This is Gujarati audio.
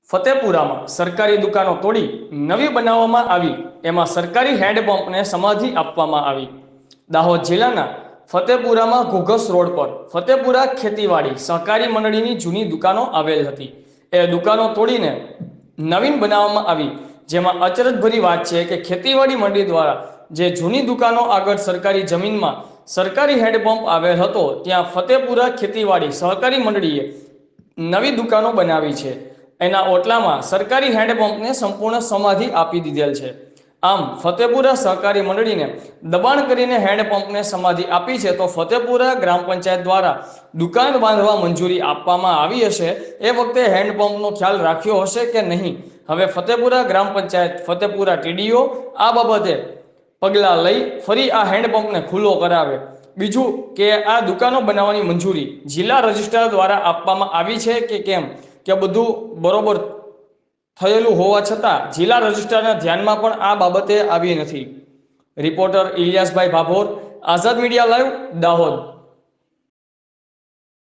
ફતેપુરામાં સરકારી દુકાનો તોડી નવી બનાવવામાં આવી, એમાં સરકારી હેન્ડપંપને સમાધિ આપવામાં આવી। દાહોદ જિલ્લાના ફતેપુરામાં ઘોઘસ રોડ પર ફતેપુરા ખેતીવાડી સહકારી મંડળીની જૂની દુકાનો આવેલ હતી। એ દુકાનો તોડીને નવીન બનાવવામાં આવી, જેમાં અચરજભરી વાત છે કે ખેતીવાડી મંડળી દ્વારા જે જૂની દુકાનો આગળ સરકારી જમીનમાં સરકારી હેન્ડપંપ આવેલ હતો, ત્યાં ફતેપુરા ખેતીવાડી સહકારી મંડળીએ નવી દુકાનો બનાવી છે। એના ઓટલામાં સરકારી હેન્ડપંપને સંપૂર્ણ સમાધિ આપી દીધેલ છે। આમ ફતેપુરા સહકારી મંડળીને દબાણ કરીને હેન્ડપંપને સમાધિ આપી છે, તો ફતેપુરા ગ્રામ પંચાયત દ્વારા દુકાન બાંધવા મંજૂરી આપવામાં આવી હશે। એ વખતે હેન્ડપંપનો ખ્યાલ રાખ્યો હશે કે નહીં, હવે ફતેપુરા ગ્રામ પંચાયત, ફતેપુરા ટીડીઓ આ બાબતે પગલાં લઈ ફરી આ હેન્ડપંપને ખુલ્લો કરાવે। બીજું કે આ દુકાનો બનાવવાની મંજૂરી જિલ્લા રજિસ્ટ્રાર દ્વારા આપવામાં આવી છે કે કેમ, કે બધું બરોબર થયેલું હોવા છતાં જિલ્લા રજિસ્ટ્રારના ધ્યાનમાં પણ આ બાબતે આવી નથી। રિપોર્ટર ઇલિયાસભાઈ ભાભોર, આઝાદ મીડિયા લાઈવ, દાહોદ।